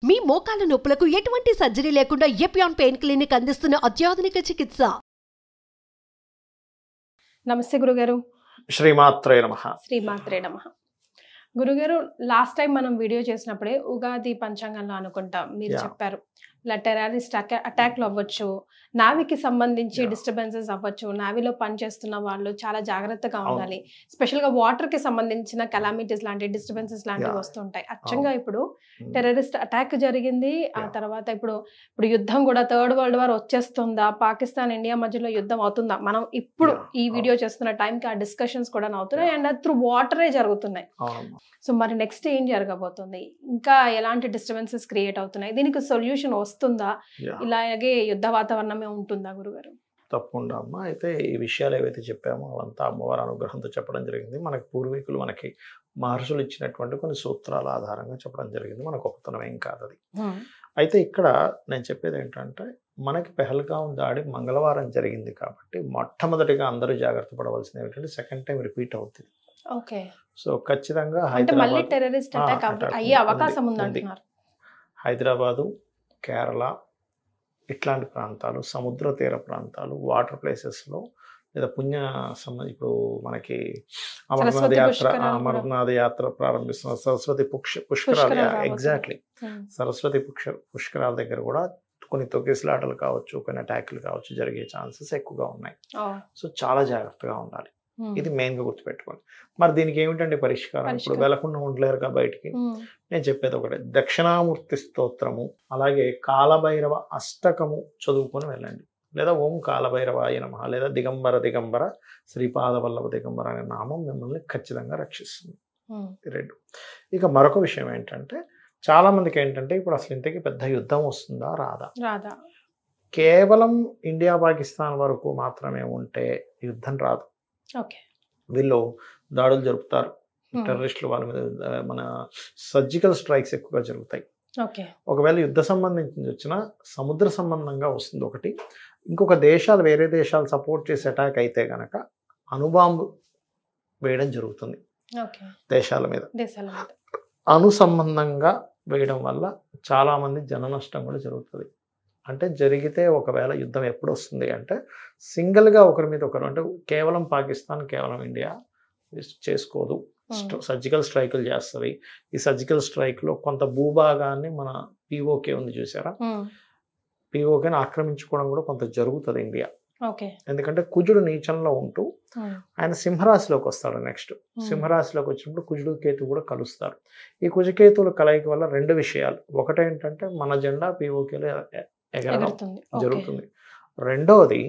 మీ మోకాల నొప్పులకు ఎటువంటి సర్జరీ లేకుండా ఎపియాన్ పెయిన్ క్లినిక్ అందిస్తున్న అత్యాధునిక చికిత్స. నమస్తే గురుగారు. శ్రీమాత్రే నమః. శ్రీమాత్రే నమః. గురుగారు, లాస్ట్ టైం మనం వీడియో చేసినప్పుడే ఉగాది పంచాంగంలో అనుకుంటా మీరు చెప్పారు, ఇలా టెర్రరిస్ట్ అటాక్లు అవ్వచ్చు, నావీకి సంబంధించి డిస్టర్బెన్సెస్ అవ్వచ్చు, నావీలో పనిచేస్తున్న వాళ్ళు చాలా జాగ్రత్తగా ఉండాలి, స్పెషల్ గా వాటర్ కి సంబంధించిన కెలామిటీస్ లాంటి డిస్టర్బెన్సెస్ లాంటివి వస్తుంటాయి. అచ్చంగా ఇప్పుడు టెర్రరిస్ట్ అటాక్ జరిగింది, ఆ తర్వాత ఇప్పుడు యుద్ధం కూడా థర్డ్ వరల్డ్ వార్ వచ్చేస్తుందా, పాకిస్తాన్ ఇండియా మధ్యలో యుద్ధం అవుతుందా, మనం ఇప్పుడు ఈ వీడియో చేస్తున్న టైంకి ఆ డిస్కషన్స్ కూడా అవుతున్నాయి అండ్ త్రూ వాటరే జరుగుతున్నాయి. సో మరి నెక్స్ట్ ఏం జరగబోతుంది, ఇంకా ఎలాంటి డిస్టర్బెన్సెస్ క్రియేట్ అవుతున్నాయి, దీనికి సొల్యూషన్ వస్తుందా, ఇలాగే యుద్ధ వాతావరణమే ఉంటుందా గురుగారు? తప్పకుండా అమ్మ. అయితే ఈ విషయాలు ఏవైతే చెప్పామో అవంతా అమ్మవారి అనుగ్రహంతో చెప్పడం జరిగింది. మనకి పూర్వీకులు మనకి మహర్షులు ఇచ్చినటువంటి కొన్ని సూత్రాల ఆధారంగా చెప్పడం జరిగింది. మన గొప్పతనం ఏం కాదు అది. అయితే ఇక్కడ నేను చెప్పేది ఏంటంటే, మనకి పెహల్గాం దాడి మంగళవారం జరిగింది కాబట్టి మొట్టమొదటిగా అందరూ జాగ్రత్త పడవలసింది ఏంటంటే, సెకండ్ టైం రిపీట్ అవుతుంది. ఓకే. సో ఖచ్చితంగా హైదరాబాదు, కేరళ ఇట్లాంటి ప్రాంతాలు, సముద్ర తీర ప్రాంతాలు, వాటర్ ప్లేసెస్లో లేదా ఇప్పుడు మనకి అమర్నాథ్ యాత్ర ప్రారంభిస్తున్న సరస్వతి పుష్కరాలు, ఎగ్జాక్ట్లీ సరస్వతి పుష్కరాల దగ్గర కూడా కొన్ని తొక్కిసలాటలు కావచ్చు, కొన్ని అటాక్లు కావచ్చు జరిగే ఛాన్సెస్ ఎక్కువగా ఉన్నాయి. సో చాలా జాగ్రత్తగా ఉండాలి. ఇది మెయిన్గా గుర్తుపెట్టుకోండి. మరి దీనికి ఏమిటండి పరిష్కారం? ఇప్పుడు వెళ్లకుండా ఉండలేరుగా బయటికి. నేను చెప్పేది ఒకటే, దక్షిణామూర్తి స్తోత్రము అలాగే కాలభైరవ అష్టకము చదువుకొని వెళ్ళండి, లేదా ఓం కాలభైరవాయ నమః, లేదా దిగంబర దిగంబర శ్రీపాద వల్లభ దిగంబర అనే నామం మిమ్మల్ని ఖచ్చితంగా రక్షిస్తుంది. రెండు. ఇక మరొక విషయం ఏంటంటే, చాలా మందికి ఏంటంటే ఇప్పుడు అసలు ఇంతకీ పెద్ద యుద్ధం వస్తుందా రాదా, కేవలం ఇండియా పాకిస్తాన్ వరకు మాత్రమే ఉంటే యుద్ధం రాదు. వీళ్ళు దాడులు జరుపుతారు, టెర్రరిస్టులు వాళ్ళ మీద మన సర్జికల్ స్ట్రైక్స్ ఎక్కువగా జరుగుతాయి. ఒకవేళ యుద్ధ సంబంధించి వచ్చినా సముద్ర సంబంధంగా వస్తుంది ఒకటి. ఇంకొక దేశాలు, వేరే దేశాలు సపోర్ట్ చేసి అటాక్ అయితే గనక అణుబాంబు వేయడం జరుగుతుంది దేశాల మీద. అణు సంబంధంగా వేయడం వల్ల చాలామంది జన నష్టం కూడా జరుగుతుంది. అంటే జరిగితే ఒకవేళ యుద్ధం ఎప్పుడు వస్తుంది అంటే, సింగిల్గా ఒకరి మీద ఒకరు, అంటే కేవలం పాకిస్తాన్, కేవలం ఇండియా చేసుకోదు, సర్జికల్ స్ట్రైకులు చేస్తుంది. ఈ సర్జికల్ స్ట్రైక్లో కొంత భూభాగాన్ని మన పిఓకే ఉంది చూసారా, పిఓకేని ఆక్రమించుకోవడం కూడా కొంత జరుగుతుంది ఇండియా. ఎందుకంటే కుజుడు నీచంలో ఉంటూ ఆయన సింహరాశిలోకి వస్తాడు. నెక్స్ట్ సింహరాశిలోకి వచ్చినప్పుడు కుజుడు కేతు కూడా కలుస్తారు. ఈ కుజకేతువుల కలయిక వల్ల రెండు విషయాలు, ఒకటేంటంటే మన జెండా పిఓకేలో ఎగరడం జరుగుతుంది. రెండవది,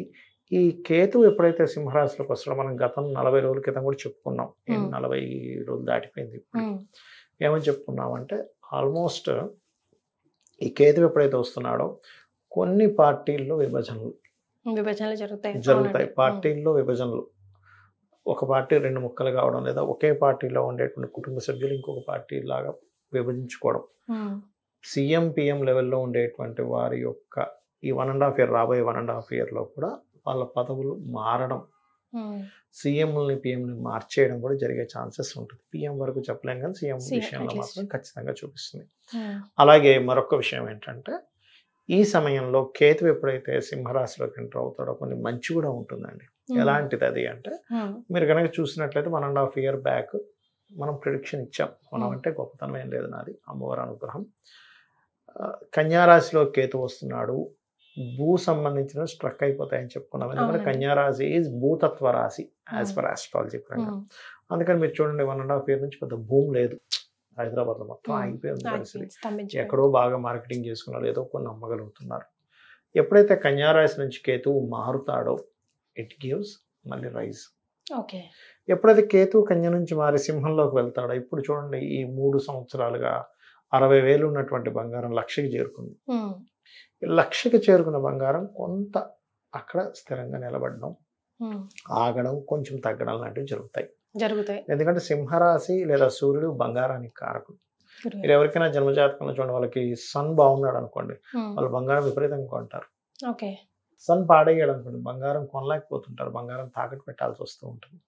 ఈ కేతు ఎప్పుడైతే సింహరాశిలోకి వస్తాడో, మనం గతం 40 రోజుల క్రితం కూడా చెప్పుకున్నాం, 40 రోజులు దాటిపోయింది ఇప్పుడు. ఏమని చెప్పుకున్నామంటే, ఆల్మోస్ట్ ఈ కేతు ఎప్పుడైతే వస్తున్నాడో కొన్ని పార్టీల్లో విభజనలు జరుగుతాయి. పార్టీల్లో విభజనలు, ఒక పార్టీ 2 ముక్కలు కావడం, లేదా ఒకే పార్టీలో ఉండేటువంటి కుటుంబ సభ్యులు ఇంకొక పార్టీ లాగా విభజించుకోవడం, సీఎం పిఎం లెవెల్లో ఉండేటువంటి వారి యొక్క ఈ 1.5 year రాబోయే 1.5 yearలో కూడా వాళ్ళ పదవులు మారడం, సీఎంని పిఎంని మార్చేయడం కూడా జరిగే ఛాన్సెస్ ఉంటుంది. పిఎం వరకు చెప్పలేం కానీ సీఎం విషయంలో మాత్రం ఖచ్చితంగా చూపిస్తుంది. అలాగే మరొక విషయం ఏంటంటే, ఈ సమయంలో కేతు ఎప్పుడైతే సింహరాశిలోకి ఎంటర్ అవుతాడో కొన్ని మంచి కూడా ఉంటుందండి. ఎలాంటిది అది అంటే, మీరు కనుక చూసినట్లయితే 1.5 year బ్యాక్ మనం ప్రిడిక్షన్ ఇచ్చాం. మనం అంటే గొప్పతనం ఏం లేదు, నాది అమ్మవారి అనుగ్రహం. కన్యారాశిలో కేతు వస్తున్నాడు, భూ సంబంధించిన స్ట్రక్ అయిపోతాయని చెప్పుకున్నాం. ఎందుకంటే కన్యారాశి ఈజ్ భూతత్వ రాశి యాజ్ పర్ ఆస్ట్రాలజీ ప్రకారం. అందుకని మీరు చూడండి, 1.5 year నుంచి పెద్ద భూమి లేదు హైదరాబాద్లో, మొత్తం ఆగిపోయింది పరిస్థితి. ఎక్కడో బాగా మార్కెటింగ్ చేసుకున్నారు, ఏదో కొన్ని అమ్మగలుగుతున్నారు. ఎప్పుడైతే కన్యారాశి నుంచి కేతువు మారుతాడో ఇట్ గివ్స్ మళ్ళీ రైజ్. ఎప్పుడైతే కేతు కన్య నుంచి మారి సింహంలోకి వెళ్తాడో, ఇప్పుడు చూడండి ఈ 3 సంవత్సరాలుగా 60,000 ఉన్నటువంటి బంగారం 1,00,000కి చేరుకుంది. 1,00,000కి చేరుకున్న బంగారం కొంత అక్కడ స్థిరంగా నిలబడడం, ఆగడం, కొంచెం తగ్గడం లాంటివి జరుగుతాయి. ఎందుకంటే సింహరాశి లేదా సూర్యుడు బంగారానికి కారకుడు. మీరు ఎవరికైనా జన్మజాతకంలో చూడండి, వాళ్ళకి సన్ బాగున్నాడు అనుకోండి, వాళ్ళు బంగారం విపరీతంగా కొంటారు. సన్ పాడయ్యాడు అనుకోండి, బంగారం కొనలేకపోతుంటారు, బంగారం తాకట్టు పెట్టాల్సి వస్తూ ఉంటుంది.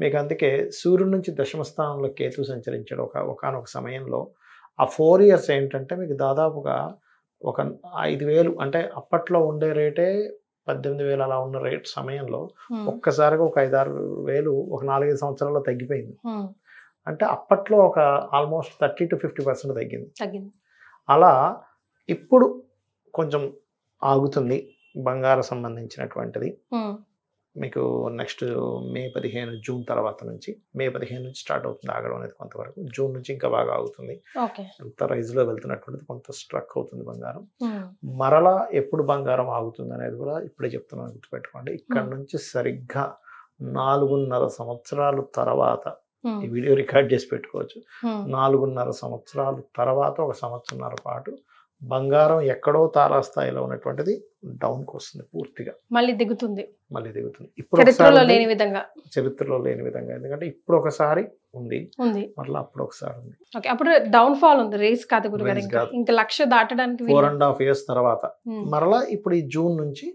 మీకు అందుకే సూర్యుడి నుంచి దశమ స్థానంలో కేతు సంచరించాడు ఒకనొక సమయంలో. ఆ 4 years ఏంటంటే మీకు దాదాపుగా ఒక 5,000 అంటే అప్పట్లో ఉండే రేటే 18,000 అలా ఉన్న రేట్ సమయంలో ఒక్కసారిగా ఒక 5-6 వేలు ఒక 4-5 సంవత్సరాల్లో తగ్గిపోయింది. అంటే అప్పట్లో ఒక ఆల్మోస్ట్ 30 to 50% తగ్గింది. అలా ఇప్పుడు కొంచెం ఆగుతుంది బంగారం సంబంధించినటువంటిది. మీకు నెక్స్ట్ మే 15 జూన్ తర్వాత నుంచి మే 15 నుంచి స్టార్ట్ అవుతుంది ఆగడం అనేది కొంతవరకు. జూన్ నుంచి ఇంకా బాగా ఆగుతుంది. ఎంత రైజ్లో వెళ్తున్నటువంటిది కొంత స్ట్రక్ అవుతుంది బంగారం. మరలా ఎప్పుడు బంగారం ఆగుతుంది అనేది కూడా ఇప్పుడే చెప్తున్నాను, గుర్తుపెట్టుకోండి. ఇక్కడ నుంచి సరిగ్గా 4.5 సంవత్సరాలు తర్వాత ఈ వీడియో రికార్డ్ చేసి పెట్టుకోవచ్చు. 4.5 సంవత్సరాలు తర్వాత 1 సంవత్సరంన్నర పాటు బంగారం ఎక్కడో తారాస్థాయిలో ఉన్నటువంటిది డౌన్కి వస్తుంది, పూర్తిగా మళ్ళీ దిగుతుంది. ఇప్పుడు చరిత్రలో లేని విధంగా ఎందుకంటే ఇప్పుడు ఒకసారి ఉంది, మళ్ళీ అప్పుడు ఒకసారి ఉంది. అప్పుడు డౌన్ ఫాల్ ఉంది, రేస్ కాదు గురుగారు. ఇంకా 1,00,000 దాటడానికి 4.5 years తర్వాత మరలా ఇప్పుడు ఈ జూన్ నుంచి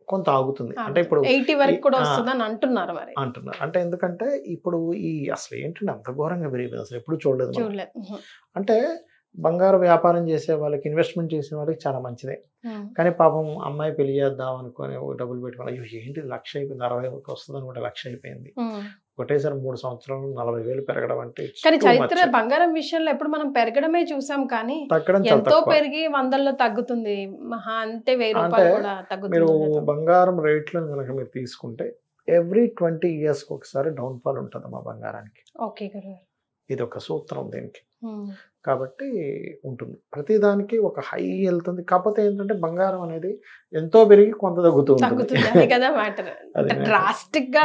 కొంత ఆగుతుంది. అంటే ఇప్పుడు 80 వరకు కూడా వస్తుందని అంటున్నారు. అంటే ఎందుకంటే ఇప్పుడు ఈ అసలు ఏంటంటే అంత ఘోరంగా పెరిగిపోయింది, అసలు ఎప్పుడు చూడలేదు. అంటే బంగారు వ్యాపారం చేసే వాళ్ళకి, ఇన్వెస్ట్మెంట్ చేసే వాళ్ళకి చాలా మంచిదే. కానీ పాపం అమ్మాయి పెళ్లి చేద్దాం అనుకుని డబ్బులు పెట్టుకుని అయ్యో ఏంటి 1,00,000 అయిపోయింది, 60,000 వస్తుంది అనుకుంటే 1,00,000 అయిపోయింది. ఒకటేసారి 3 సంవత్సరాలు 40,000 పెరగడం అంటే. కానీ చరిత్ర బంగారం విషయంలో ఎప్పుడు మనం పెరగడమే చూసాం, కానీ ఎంతో పెరిగి 100లో తగ్గుతుంది, మహా అంతే 1000 రూపాయలు కూడా తగ్గుతుంది. మీరు బంగారం రేట్లను కనుక మీరు తీసుకుంటే ఎవ్రీ 20 years ఒకసారి డౌన్ ఫాల్ ఉంటుంది మా బంగారానికి. ఓకే గురు, ఇది ఒక సూత్రం దీనికి. కాబట్టి ఉంటుంది, ప్రతిదానికి ఒక హై వెళ్తుంది. కాకపోతే ఏంటంటే బంగారం అనేది ఎంతో పెరిగి కొంత తగ్గుతుంది కదా మ్యాటర్. డ్రాస్టిక్ గా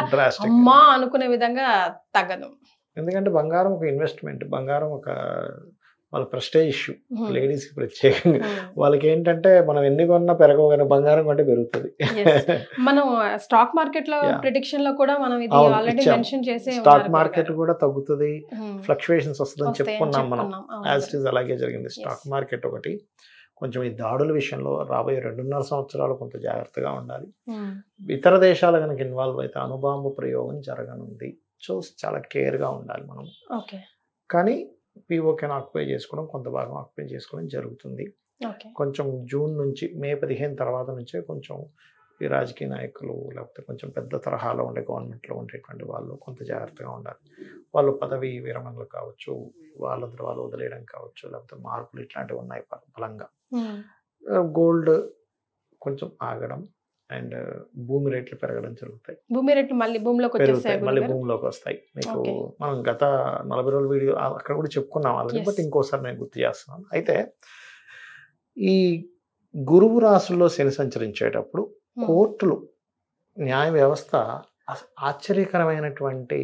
అమ్మా అనుకునే విధంగా తగ్గదు. ఎందుకంటే బంగారం ఒక ఇన్వెస్ట్మెంట్, బంగారం ఒక వాళ్ళ ప్రెస్టేజ్ ఇష్యూ, లేడీస్ కి ప్రత్యేకంగా. వాళ్ళకి ఏంటంటే మనం ఎన్ని కొన్నా పెరగవు, కానీ బంగారం కొంటే పెరుగుతుంది. మనం స్టాక్ మార్కెట్ లో ప్రిడిక్షన్ లో కూడా మనం ఇది ఆల్రెడీ మెన్షన్ చేసే, స్టాక్ మార్కెట్ కూడా తగ్గుతుంది, ఫ్లక్చుయేషన్స్ వస్తుందని చెప్పుకున్నాం మనం. యాజ్ ఇట్ ఈస్ అలాగే జరిగింది. స్టాక్ మార్కెట్ ఒకటి కొంచెం ఈ దాడుల విషయంలో రాబోయే 2.5 సంవత్సరాలు కొంత జాగ్రత్తగా ఉండాలి. ఇతర దేశాలు కనుక ఇన్వాల్వ్ అయితే అణుబాంబు ప్రయోగం జరగనుంది. సో చాలా కేర్గా ఉండాలి మనం. కానీ పీఓకేని ఆక్యుపై చేసుకోవడం, కొంత భాగం ఆక్యుపై చేసుకోవడం జరుగుతుంది. కొంచెం జూన్ నుంచి మే 15 తర్వాత నుంచే కొంచెం ఈ రాజకీయ నాయకులు లేకపోతే కొంచెం పెద్ద తరహాలో ఉండే గవర్నమెంట్లో ఉండేటువంటి వాళ్ళు కొంత జాగ్రత్తగా ఉండాలి. వాళ్ళు పదవి విరమణలు కావచ్చు, వాళ్ళందరూ వాళ్ళు వదిలేయడం కావచ్చు, లేకపోతే మార్పులు ఇట్లాంటివి ఉన్నాయి బలంగా. గోల్డ్ కొంచెం ఆగడం అండ్ భూమి రేట్లు పెరగడం జరుగుతాయి. భూమి రేట్లు మళ్ళీ భూమిలోకి వస్తాయి. మీకు మనం గత 40 రోజుల వీడియో అక్కడ కూడా చెప్పుకున్నాం వాళ్ళని, బట్ ఇంకోసారి నేను గుర్తు చేస్తున్నాను. అయితే ఈ గురువు రాశుల్లో శని సంచరించేటప్పుడు కోర్టులు, న్యాయ వ్యవస్థ ఆశ్చర్యకరమైనటువంటి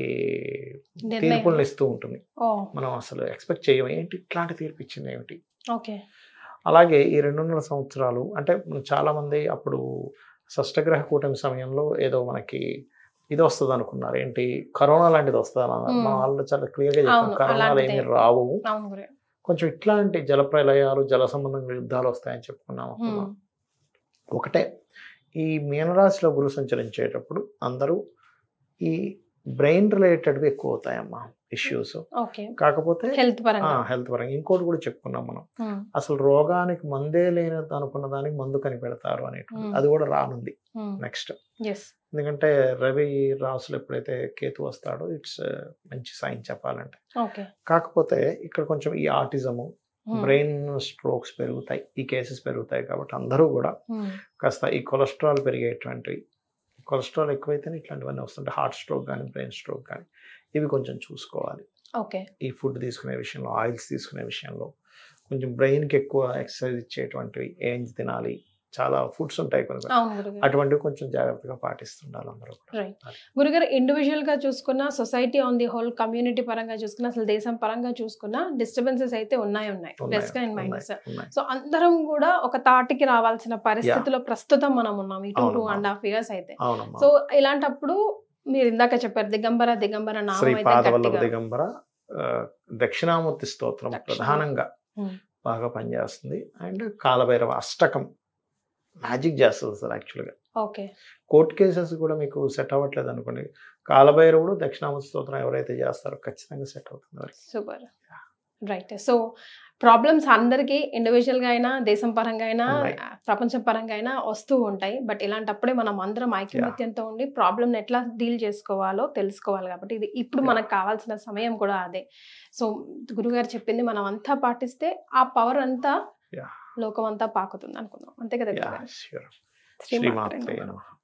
తీర్పులను ఇస్తూ ఉంటుంది. మనం అసలు ఎక్స్పెక్ట్ చేయము, ఏంటి ఇట్లాంటి తీర్పు ఇచ్చింది ఏమిటి. అలాగే ఈ 2.5 సంవత్సరాలు అంటే చాలా మంది అప్పుడు షష్టగ్రహ కూటమి సమయంలో ఏదో మనకి ఇది వస్తుంది అనుకున్నారు, ఏంటి కరోనా లాంటిది వస్తుంది అన్నారు. మన వాళ్ళు చాలా క్లియర్గా చెప్పారు, కరోనాలు ఏమి రావు, కొంచెం ఇట్లాంటి జల ప్రళయాలు, జల సంబంధంగా యుద్ధాలు వస్తాయని చెప్పుకున్నాము. ఒకటే, ఈ మీనరాశిలో గురు సంచరించేటప్పుడు అందరూ ఈ బ్రెయిన్ రిలేటెడ్వి ఎక్కువ అవుతాయమ్మా ఇష్యూస్. కాకపోతే హెల్త్ పరంగా ఇంకోటి కూడా చెప్పుకున్నాం మనం, అసలు రోగానికి మందే లేనది అనుకున్న దానికి మందు కనిపెడతారు అనేటువంటి, అది కూడా రానుంది నెక్స్ట్. ఎందుకంటే రవి రాసులు ఎప్పుడైతే కేతు వస్తాడో ఇట్స్ మంచి సైన్ చెప్పాలంటే. కాకపోతే ఇక్కడ కొంచెం ఈ ఆటిజము, బ్రెయిన్ స్ట్రోక్స్ పెరుగుతాయి, ఈ కేసెస్ పెరుగుతాయి. కాబట్టి అందరూ కూడా కాస్త ఈ కొలెస్ట్రాల్ పెరిగేటువంటివి, కొలెస్ట్రాల్ ఎక్కువైతేనే ఇట్లాంటివన్నీ వస్తుంటాయి. హార్ట్ స్ట్రోక్ కానీ బ్రెయిన్ స్ట్రోక్ కానీ ఇవి కొంచెం చూసుకోవాలి. ఈ ఫుడ్ తీసుకునే విషయంలో, ఆయిల్స్ తీసుకునే విషయంలో కొంచెం బ్రెయిన్కి ఎక్కువ ఎక్సర్సైజ్ ఇచ్చేటువంటివి ఏం తినాలి, చాలా ఫుడ్స్ ఉంటాయి కొన్ని, అటువంటివి కొంచెం జాగ్రత్తగా పాటిస్తుండాలి అందరూ. గురుగారు, ఇండివిజువల్ గా చూసుకున్నా, society on the whole, community పరంగా చూసుకున్నా, అసలు దేశం పరంగా చూసుకున్నా డిస్టర్బెన్సెస్ అయితే ఉన్నాయి ప్లస్ గా అండ్ మైనస్. సో అందరం కూడా ఒక తాటికి రావాల్సిన పరిస్థితిలో ప్రస్తుతం మనం ఉన్నాం ఈ 2.5 years అయితే. సో ఇలాంటప్పుడు మీరు ఇందాక చెప్పారు దిగంబర దిగంబర దక్షిణామూర్తి స్తోత్రం ప్రధానంగా బాగా పనిచేస్తుంది. అండ్ కాలభైరవ అష్టకం మ్యాజిక్ చేస్తుంది సార్ యాక్చువల్గా. కోర్ట్ కేసెస్ కూడా మీకు సెట్ అవ్వట్లేదు అనుకోండి, కాలభైరవుడు దక్షిణామూర్తి స్తోత్రం ఎవరైతే చేస్తారో ఖచ్చితంగా సెట్ అవుతుంది. Super, right. సో ప్రాబ్లమ్స్ అందరికీ ఇండివిజువల్ గా అయినా, దేశం పరంగా అయినా, ఉన్నాయి. ప్రపంచం పరంగా అయినా వస్తూ ఉంటాయి. బట్ ఇలాంటప్పుడే మనం అందరం ఐకమత్యంతో ఉండి ప్రాబ్లమ్ ఎట్లా డీల్ చేసుకోవాలో తెలుసుకోవాలి. కాబట్టి ఇది ఇప్పుడు మనకు కావాల్సిన సమయం కూడా అదే. సో గురుగారు చెప్పింది మనం అంతా పాటిస్తే ఆ పవర్ అంతా లోకం అంతా పాకుతుంది అనుకుందాం. అంతే కదా గురుగారు? Sure. శ్రీమాత్రే శ్రీమాత్రే నమః. నమః.